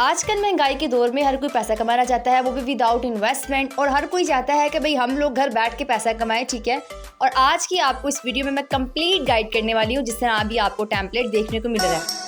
आजकल महंगाई के दौर में हर कोई पैसा कमाना चाहता है, वो भी विदाउट इन्वेस्टमेंट। और हर कोई चाहता है कि भाई हम लोग घर बैठ के पैसा कमाएं, ठीक है। और आज की आपको इस वीडियो में मैं कंप्लीट गाइड करने वाली हूँ, जिससे अभी आपको टेम्पलेट देखने को मिल रहा है।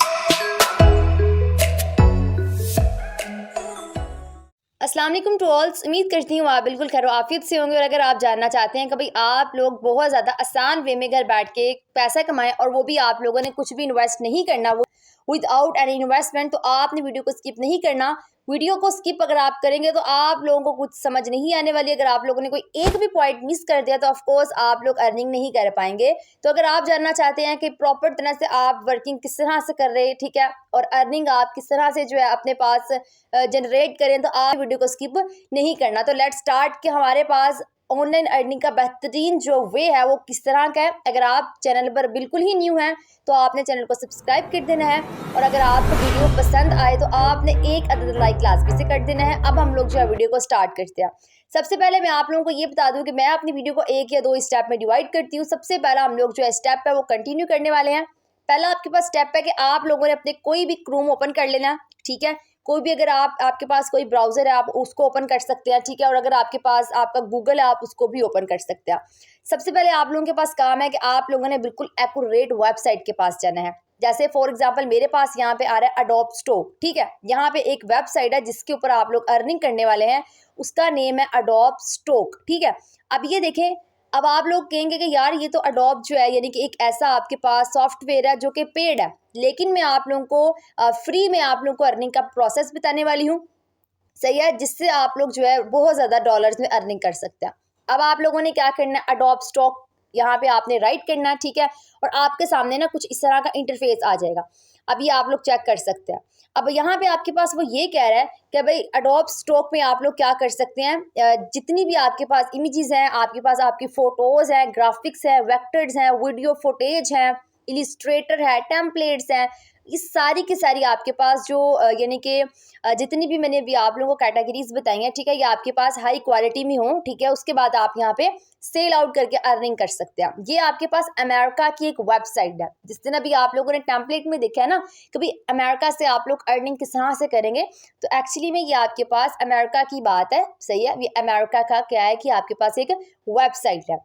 अस्सलाम वालेकुम टू ऑल। उम्मीद करती हूँ आप बिल्कुल खैर आफियत से होंगे। और अगर आप जानना चाहते हैं कि भाई आप लोग बहुत ज़्यादा आसान वे में घर बैठ के पैसा कमाएं और वो भी आप लोगों ने कुछ भी इन्वेस्ट नहीं करना, वो विदाउट एनी इन्वेस्टमेंट, तो आपने वीडियो को स्किप नहीं करना। वीडियो को स्किप अगर आप करेंगे तो आप लोगों को कुछ समझ नहीं आने वाली। अगर आप लोगों ने कोई एक भी पॉइंट मिस कर दिया तो ऑफ कोर्स आप लोग अर्निंग नहीं कर पाएंगे। तो अगर आप जानना चाहते हैं कि प्रॉपर तरह से आप वर्किंग किस तरह से कर रहे हैं, ठीक है, और अर्निंग आप किस तरह से जो है अपने पास जनरेट करें, तो आप वीडियो को स्किप नहीं करना। तो लेट्स स्टार्ट कि हमारे पास ऑनलाइन अर्निंग का बेहतरीन जो वे है वो किस तरह का है। अगर आप चैनल पर बिल्कुल ही न्यू हैं तो आपने चैनल को सब्सक्राइब कर देना है, और अगर आपको वीडियो पसंद आए तो आपने एक अदद लाइक लाजमी से कर देना है। अब हम लोग जो है वीडियो को स्टार्ट करते हैं। सबसे पहले मैं आप लोगों को ये बता दूं कि मैं अपनी वीडियो को एक या दो स्टेप में डिवाइड करती हूँ। सबसे पहला हम लोग जो है स्टेप है वो कंटिन्यू करने वाले हैं। पहला आपके पास स्टेप है कि आप लोगों ने अपने कोई भी क्रोम ओपन कर लेना, ठीक है। कोई भी अगर आपके पास कोई ब्राउजर है आप उसको ओपन कर सकते हैं, ठीक है। और अगर आपके पास आपका गूगल है आप उसको भी ओपन कर सकते हैं। सबसे पहले आप लोगों के पास काम है कि आप लोगों ने बिल्कुल एक्यूरेट वेबसाइट के पास जाना है। जैसे फॉर एग्जांपल मेरे पास यहाँ पे आ रहा है अडोब स्टोक, ठीक है। यहाँ पे एक वेबसाइट है जिसके ऊपर आप लोग अर्निंग करने वाले हैं, उसका नेम है अडोब स्टोक, ठीक है। अब ये देखें, अब आप लोग कहेंगे कि यार ये तो अडोब जो है यानी कि एक ऐसा आपके पास सॉफ्टवेयर है जो कि पेड है, लेकिन मैं आप लोगों को फ्री में आप लोगों को अर्निंग का प्रोसेस बताने वाली हूँ, सही है, जिससे आप लोग जो है बहुत ज़्यादा डॉलर्स में अर्निंग कर सकते हैं। अब आप लोगों ने क्या करना है, अडोब स्टॉक यहाँ पे आपने राइट करना है, ठीक है। और आपके सामने ना कुछ इस तरह का इंटरफेस आ जाएगा। अब ये आप लोग चेक कर सकते हैं। अब यहाँ पे आपके पास वो ये कह रहा है कि भाई अडोब स्टॉक में आप लोग क्या कर सकते हैं, जितनी भी आपके पास इमेजेस हैं, आपके पास आपकी फोटोज हैं, ग्राफिक्स हैं, वेक्टर्स हैं, वीडियो फुटेज हैं, इलिस्ट्रेटर है, टेम्पलेट्स हैं, इस सारी की सारी आपके पास जो यानी कि जितनी भी मैंने अभी आप लोगों को कैटेगरीज बताई हैं, ठीक है, ये आपके पास हाई क्वालिटी में हो, ठीक है। उसके बाद आप यहाँ पे सेल आउट करके अर्निंग कर सकते हैं। ये आपके पास अमेरिका की एक वेबसाइट है। जिस दिन अभी आप लोगों ने टेम्पलेट में देखा है ना कि भाई अमेरिका से आप लोग अर्निंग किस तरह से करेंगे, तो एक्चुअली में ये आपके पास अमेरिका की बात है, सही है। ये अमेरिका का क्या है कि आपके पास एक वेबसाइट है।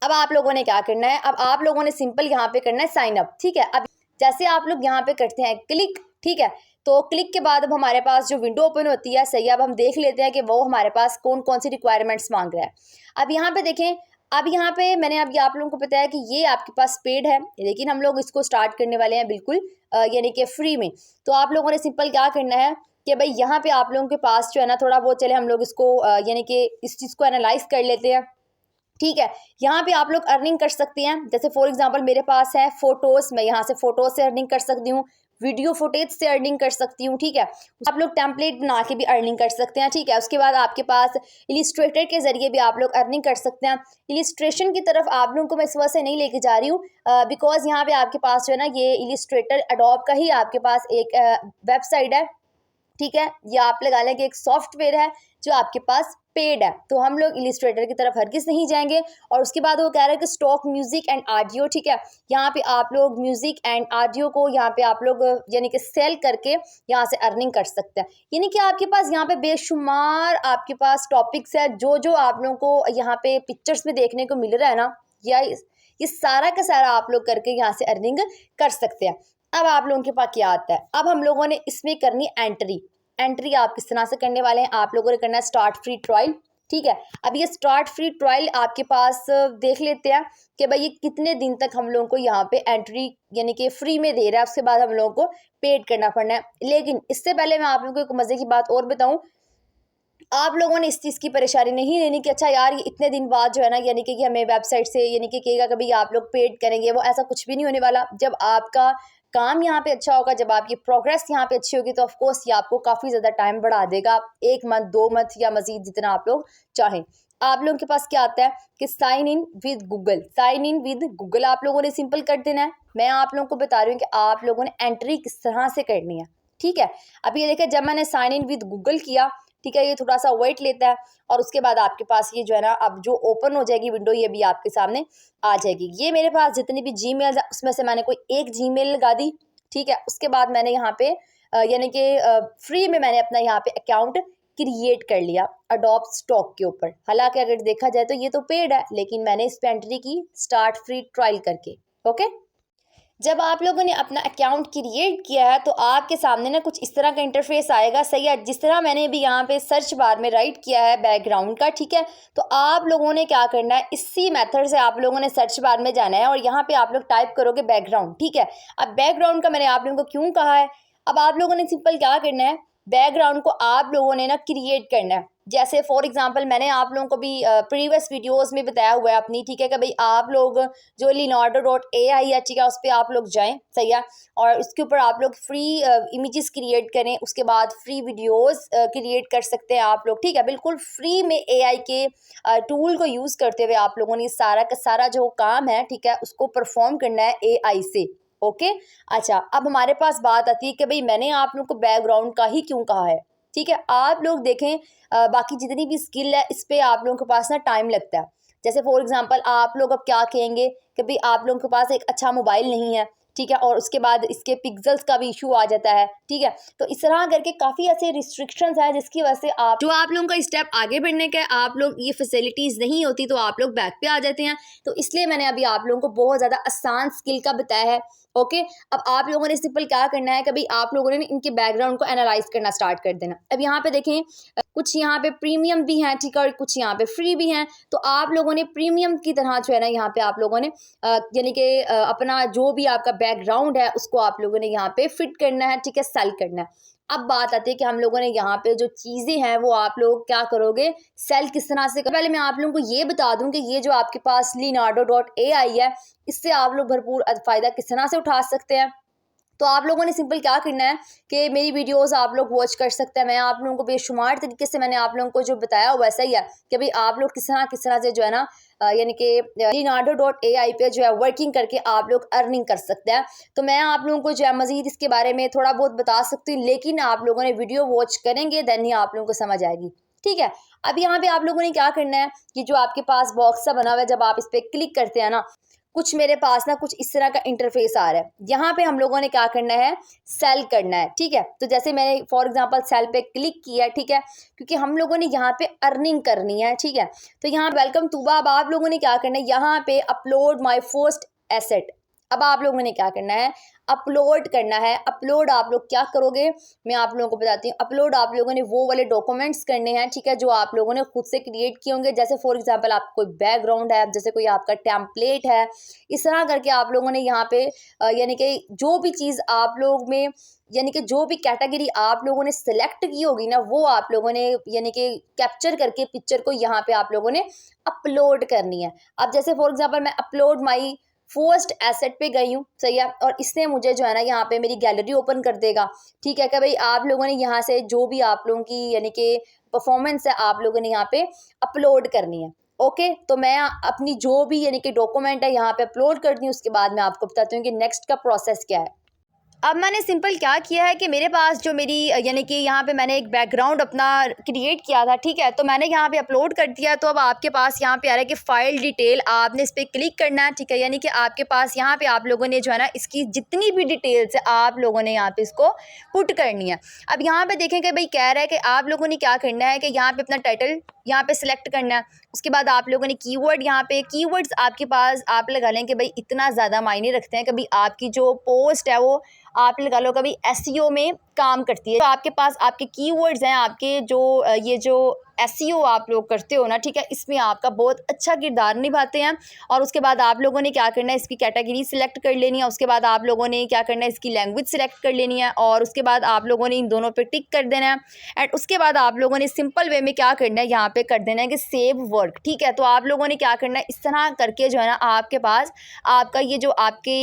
अब आप लोगों ने क्या करना है, अब आप लोगों ने सिंपल यहाँ पे करना है साइन अप, ठीक है। अब जैसे आप लोग यहाँ पे करते हैं क्लिक, ठीक है, तो क्लिक के बाद अब हमारे पास जो विंडो ओपन होती है, सही है। अब हम देख लेते हैं कि वो हमारे पास कौन कौन सी रिक्वायरमेंट्स मांग रहा है। अब यहाँ पे देखें, अब यहाँ पे मैंने अभी आप लोगों को बताया कि ये आपके पास पेड है, लेकिन हम लोग इसको स्टार्ट करने वाले हैं बिल्कुल यानी कि फ्री में। तो आप लोगों ने सिंपल क्या करना है कि भाई यहाँ पे आप लोगों के पास जो है ना थोड़ा बहुत, चले हम लोग इसको यानी कि इस चीज़ को एनालाइज कर लेते हैं, ठीक है। यहाँ पे आप लोग अर्निंग कर सकते हैं। जैसे फॉर एग्जांपल मेरे पास है फोटोज, मैं यहाँ से फोटोज से अर्निंग कर सकती हूँ, वीडियो फुटेज से अर्निंग कर सकती हूँ, ठीक है। आप लोग टेम्पलेट बना के भी अर्निंग कर सकते हैं, ठीक है। उसके बाद आपके पास इलिस्ट्रेटर के जरिए भी आप लोग अर्निंग कर सकते हैं। इलिस्ट्रेशन की तरफ आप लोगों को मैं इस वजह से नहीं लेके जा रही हूँ बिकॉज यहाँ पे आपके पास जो है ना ये इलिस्ट्रेटर अडोब का ही आपके पास एक वेबसाइट है, ठीक है। ये आप लगा लें कि एक सॉफ्टवेयर है जो आपके पास पेड है। तो हम लोग इलिस्ट्रेटर की तरफ हरगिज नहीं जाएंगे। और उसके बाद वो कह रहा है कि स्टॉक म्यूजिक एंड ऑडियो, ठीक है। यहाँ पे आप लोग म्यूजिक एंड ऑडियो को यहाँ पे आप लोग यानी कि सेल करके यहाँ से अर्निंग कर सकते हैं। यानी कि आपके पास यहाँ पे बेशुमार आपके पास टॉपिक्स है, जो जो आप लोगों को यहाँ पे पिक्चर्स में देखने को मिल रहा है ना, या ये सारा का सारा आप लोग करके यहाँ से अर्निंग कर सकते हैं। अब आप लोगों के पास क्या आता है, अब हम लोगों ने इसमें करनी एंट्री। एंट्री आप किस तरह से करने वाले हैं, आप लोगों ने करना है स्टार्ट फ्री ट्रायल, ठीक है। अब ये स्टार्ट फ्री ट्रायल आपके पास देख लेते हैं कि भाई ये कितने दिन तक हम लोगों को यहाँ पे एंट्री यानी कि फ्री में दे रहा है, उसके बाद हम लोगों को पेड करना पड़ना है। लेकिन इससे पहले मैं आप लोगों को एक मजे की बात और बताऊं, आप लोगों ने इस चीज़ की परेशानी नहीं लेनी कि अच्छा यार ये इतने दिन बाद जो है ना यानी कि हमें वेबसाइट से यानी कि कहेगा कभी आप लोग पेड करेंगे, वो ऐसा कुछ भी नहीं होने वाला। जब आपका काम यहाँ पे अच्छा होगा, जब आपकी प्रोग्रेस यहाँ पे अच्छी होगी, तो ऑफ कोर्स ये आपको काफ़ी ज़्यादा टाइम बढ़ा देगा, 1 मंथ 2 मंथ या मजीद जितना आप लोग चाहें। आप लोगों के पास क्या आता है कि sign in with Google. Sign in with Google आप लोगों ने सिंपल कर देना है। मैं आप लोगों को बता रही हूँ कि आप लोगों ने एंट्री किस तरह से करनी है, ठीक है। अब ये देखिए, जब मैंने साइन इन विद गूगल किया, ठीक है, ये थोड़ा सा वेट लेता है और उसके बाद आपके पास ये जो है ना अब जो ओपन हो जाएगी विंडो, ये भी आपके सामने आ जाएगी। ये मेरे पास जितनी भी जीमेल उसमें से मैंने कोई एक जीमेल लगा दी, ठीक है। उसके बाद मैंने यहाँ पे यानी कि फ्री में मैंने अपना यहाँ पे अकाउंट क्रिएट कर लिया अडोब स्टॉक के ऊपर। हालांकि अगर देखा जाए तो ये तो पेड है, लेकिन मैंने इस पे एंट्री की स्टार्ट फ्री ट्रायल करके। ओके, जब आप लोगों ने अपना अकाउंट क्रिएट किया है तो आपके सामने ना कुछ इस तरह का इंटरफेस आएगा, सही है। जिस तरह मैंने भी यहाँ पे सर्च बार में राइट किया है बैकग्राउंड का, ठीक है। तो आप लोगों ने क्या करना है, इसी मेथड से आप लोगों ने सर्च बार में जाना है और यहाँ पे आप लोग टाइप करोगे बैकग्राउंड, ठीक है। अब बैकग्राउंड का मैंने आप लोगों को क्यों कहा है, अब आप लोगों ने सिंपल क्या करना है, बैकग्राउंड को आप लोगों ने ना क्रिएट करना है। जैसे फॉर एग्जांपल मैंने आप लोगों को भी प्रीवियस वीडियोस में बताया हुआ है अपनी, ठीक है, कि भाई आप लोग जो leonardo.ai है, ठीक है, उस पर आप लोग जाएं, सही है, और उसके ऊपर आप लोग फ्री इमेजेस क्रिएट करें, उसके बाद फ्री वीडियोस क्रिएट कर सकते हैं आप लोग, ठीक है। बिल्कुल फ्री में AI के टूल को यूज़ करते हुए आप लोगों ने सारा का सारा जो काम है, ठीक है, उसको परफॉर्म करना है AI से। ओके, अच्छा, अब हमारे पास बात आती है कि भाई मैंने आप लोगों को बैकग्राउंड का ही क्यों कहा है, ठीक है। आप लोग देखें बाकी जितनी भी स्किल है इस पे आप लोगों के पास ना टाइम लगता है। जैसे फॉर एग्जांपल आप लोग अब क्या कहेंगे कि भाई आप लोगों के पास एक अच्छा मोबाइल नहीं है, ठीक है, और उसके बाद इसके पिक्सल्स का भी इशू आ जाता है, ठीक है। तो इस तरह करके काफ़ी ऐसे रिस्ट्रिक्शंस हैं जिसकी वजह से आप लोगों का स्टेप आगे बढ़ने का, आप लोग ये फैसिलिटीज़ नहीं होती तो आप लोग बैक पे आ जाते हैं। तो इसलिए मैंने अभी आप लोगों को बहुत ज़्यादा आसान स्किल का बताया है। ओके, अब आप लोगों ने सिंपल क्या करना है कि भाई आप लोगों ने इनके बैकग्राउंड को एनालाइज करना स्टार्ट कर देना। अब यहाँ पे देखें कुछ यहाँ पे प्रीमियम भी हैं, ठीक है, और कुछ यहाँ पे फ्री भी हैं। तो आप लोगों ने प्रीमियम की तरह जो है ना यहाँ पे आप लोगों ने यानी कि अपना जो भी आपका बैकग्राउंड है उसको आप लोगों ने यहाँ पे फिट करना है, ठीक है, सेल करना है। अब बात आती है कि हम लोगों ने यहाँ पे जो चीज़ें हैं वो आप लोग क्या करोगे, सेल किस तरह से। पहले मैं आप लोगों को ये बता दूं कि ये जो आपके पास leonardo.ai है, इससे आप लोग भरपूर फ़ायदा किस तरह से उठा सकते हैं। तो आप लोगों ने सिंपल क्या करना है कि मेरी वीडियोस आप लोग वॉच कर सकते हैं। मैं आप लोगों को बेशुमार तरीके से मैंने आप लोगों को जो बताया हुआ वैसा ही है कि भाई आप लोग किस तरह से जो है ना यानी कि leonardo.ai पे जो है वर्किंग करके आप लोग अर्निंग कर सकते हैं। तो मैं आप लोगों को जो है मज़ीद इसके बारे में थोड़ा बहुत बता सकती हूँ, लेकिन आप लोगों ने वीडियो वॉच करेंगे देन ही आप लोगों को समझ आएगी, ठीक है। अब यहाँ पे आप लोगों ने क्या करना है कि जो आपके पास बॉक्स सा बना हुआ है, जब आप इस पर क्लिक करते हैं ना, कुछ मेरे पास ना कुछ इस तरह का इंटरफेस आ रहा है। यहाँ पे हम लोगों ने क्या करना है, सेल करना है, ठीक है। तो जैसे मैंने फॉर एग्जांपल सेल पे क्लिक किया, ठीक है, क्योंकि हम लोगों ने यहाँ पे अर्निंग करनी है, ठीक है। तो यहाँ वेलकम तूबा, अब आप लोगों ने क्या करना है, यहाँ पे अपलोड माय फर्स्ट एसेट, अब आप लोगों ने क्या करना है, अपलोड करना है। अपलोड आप लोग क्या करोगे, मैं आप लोगों को बताती हूँ। अपलोड आप लोगों ने वो वाले डॉक्यूमेंट्स करने हैं, ठीक है, जो आप लोगों ने खुद से क्रिएट किए होंगे। जैसे फॉर एग्जांपल आपका कोई बैकग्राउंड है, जैसे कोई आपका टेम्पलेट है, इस तरह करके आप लोगों ने यहाँ पे यानी कि जो भी चीज़ आप लोग में यानी कि जो भी कैटेगरी आप लोगों ने सिलेक्ट की होगी ना, वो आप लोगों ने यानी कि कैप्चर करके पिक्चर को यहाँ पे आप लोगों ने अपलोड करनी है। अब जैसे फॉर एग्जांपल मैं अपलोड माई फर्स्ट एसेट पे गई हूँ, सही है, और इसने मुझे जो है ना यहाँ पे मेरी गैलरी ओपन कर देगा, ठीक है। कि भाई आप लोगों ने यहाँ से जो भी आप लोगों की यानी कि परफॉर्मेंस है आप लोगों ने यहाँ पे अपलोड करनी है। ओके, तो मैं अपनी जो भी यानी कि डॉक्यूमेंट है यहाँ पे अपलोड करती हूँ, उसके बाद मैं आपको बताती हूँ कि नेक्स्ट का प्रोसेस क्या है। अब मैंने सिंपल क्या किया है कि मेरे पास जो मेरी यानी कि यहाँ पे मैंने एक बैकग्राउंड अपना क्रिएट किया था, ठीक है, तो मैंने यहाँ पे अपलोड कर दिया। तो अब आपके पास यहाँ पे आ रहा है कि फ़ाइल डिटेल, आपने इस पर क्लिक करना है, ठीक है, यानी कि आपके पास यहाँ पे आप लोगों ने जो है ना इसकी जितनी भी डिटेल्स है आप लोगों ने यहाँ पे इसको पुट करनी है। अब यहाँ पे देखें कि भाई कह रहा है कि आप लोगों ने क्या करना है कि यहाँ पे अपना टाइटल यहाँ पे सिलेक्ट करना है। उसके बाद आप लोगों ने कीवर्ड, यहाँ पे कीवर्ड्स आपके पास आप लगा लें कि भाई इतना ज़्यादा मायने रखते हैं कि भाई आपकी जो पोस्ट है वो आप लगा लो कभी एसईओ में काम करती है। तो आपके पास आपके कीवर्ड्स हैं, आपके जो ये जो एसईओ आप लोग करते हो ना, ठीक है, इसमें आपका बहुत अच्छा किरदार निभाते हैं। और उसके बाद आप लोगों ने क्या करना है, इसकी कैटेगरी सिलेक्ट कर लेनी है। उसके बाद आप लोगों ने क्या करना है, इसकी लैंग्वेज सिलेक्ट कर लेनी है। और उसके बाद आप लोगों ने इन दोनों पे टिक कर देना है। एंड उसके बाद आप लोगों ने सिंपल वे में क्या करना है, यहाँ पे कर देना है कि सेव वर्क, ठीक है। तो आप लोगों ने क्या करना है, इस तरह करके जो है ना आपके पास आपका ये जो आपके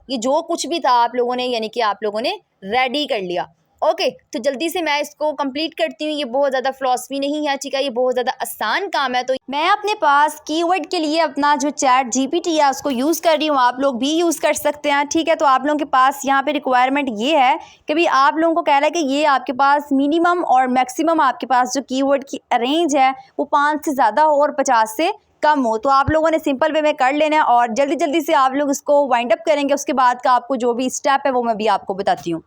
ये जो कुछ भी था आप लोगों ने यानी कि आप लोगों ने रेडी कर लिया। ओके, तो जल्दी से मैं इसको कंप्लीट करती हूँ। ये बहुत ज़्यादा फिलॉसफी नहीं है, ठीक है, ये बहुत ज़्यादा आसान काम है। तो मैं अपने पास कीवर्ड के लिए अपना जो चैट जीपीटी है उसको यूज़ कर रही हूँ, आप लोग भी यूज़ कर सकते हैं, ठीक है। तो आप लोगों के पास यहाँ पे रिक्वायरमेंट ये है कि भाई आप लोगों को कह रहा है कि ये आपके पास मिनिमम और मैक्सिमम आपके पास जो कीवर्ड की रेंज है वो 5 से ज़्यादा हो और 50 से कम हो। तो आप लोगों ने सिंपल वे में कर लेना है और जल्दी जल्दी से आप लोग इसको वाइंड अप करेंगे। उसके बाद का आपको जो भी स्टेप है वो मैं भी आपको बताती हूँ।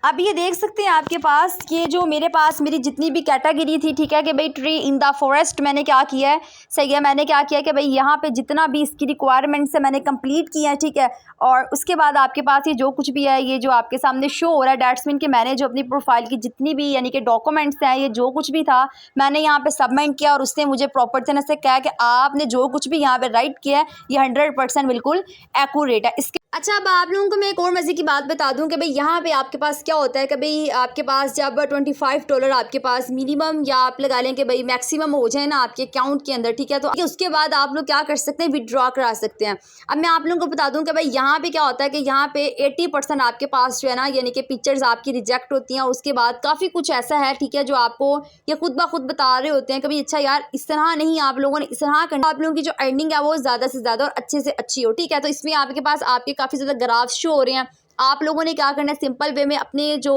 अब ये देख सकते हैं आपके पास ये जो मेरे पास मेरी जितनी भी कैटेगरी थी, ठीक है, कि भाई ट्री इन द फॉरेस्ट मैंने क्या किया है, सही है, मैंने क्या किया कि भाई यहाँ पे जितना भी इसकी रिक्वायरमेंट्स है मैंने कंप्लीट किया है, ठीक है। और उसके बाद आपके पास ये जो कुछ भी है, ये जो आपके सामने शो हो रहा है दैट्स मीन कि मैंने जो अपनी प्रोफाइल की जितनी भी यानी कि डॉक्यूमेंट्स हैं, ये जो कुछ भी था मैंने यहाँ पे सबमिट किया और उसने मुझे प्रॉपर तरह से कहा कि आपने जो कुछ भी यहाँ पे राइट किया है ये 100% बिल्कुल एक्यूरेट है। इसके अच्छा, अब आप लोगों को मैं एक और मज़े की बात बता दूं कि भाई यहाँ पे आपके पास क्या होता है कि भाई आपके पास जब $25 आपके पास मिनिमम या आप लगा लें कि भाई मैक्सिमम हो जाए ना आपके अकाउंट के अंदर, ठीक है, तो उसके बाद आप लोग क्या कर सकते हैं, विड्रॉ करा सकते हैं। अब मैं आप लोगों को बता दूं कि भाई यहाँ पे क्या होता है कि यहाँ पे 80% आपके पास जो है ना यानी कि पिक्चर्स आपकी रिजेक्ट होती हैं। और उसके बाद काफ़ी कुछ ऐसा है, ठीक है, जो आपको ये खुद ब खुद बता रहे होते हैं कि भाई अच्छा यार इस तरह नहीं, आप लोगों ने इस तरह करना, आप लोगों की जो अर्निंग है वो ज़्यादा से ज़्यादा और अच्छे से अच्छी हो, ठीक है। तो इसमें आपके पास आपके काफ़ी ज़्यादा ग्राफ शो हो रहे हैं। आप लोगों ने क्या करना है, सिंपल वे में अपने जो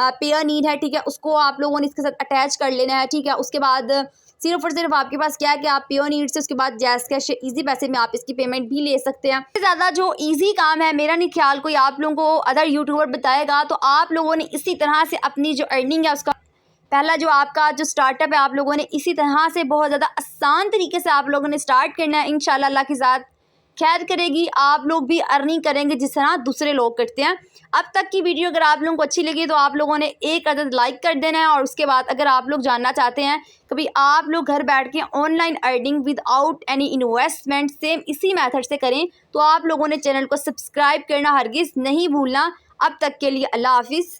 पेयर नीड है, ठीक है, उसको आप लोगों ने इसके साथ अटैच कर लेना है, ठीक है। उसके बाद सिर्फ और सिर्फ आपके पास क्या है कि आप पेयर नीड से उसके बाद जैस कैश इजी पैसे में आप इसकी पेमेंट भी ले सकते हैं। सबसे ज़्यादा जो इजी काम है मेरा नहीं ख्याल कोई आप लोगों को अदर यूट्यूबर बताएगा, तो आप लोगों ने इसी तरह से अपनी जो अर्निंग है उसका पहला जो आपका जो स्टार्टअप है आप लोगों ने इसी तरह से बहुत ज़्यादा आसान तरीके से आप लोगों ने स्टार्ट करना है। इंशाल्लाह अल्लाह के साथ खैर करेगी, आप लोग भी अर्निंग करेंगे जिस तरह दूसरे लोग करते हैं। अब तक की वीडियो अगर आप लोगों को अच्छी लगी तो आप लोगों ने एक अदद लाइक कर देना है। और उसके बाद अगर आप लोग जानना चाहते हैं कि भाई आप लोग घर बैठ के online earning without any investment same इसी मेथड से करें, तो आप लोगों ने चैनल को सब्सक्राइब करना हरगिज़ नहीं भूलना। अब तक के लिए अल्लाह हाफिज़।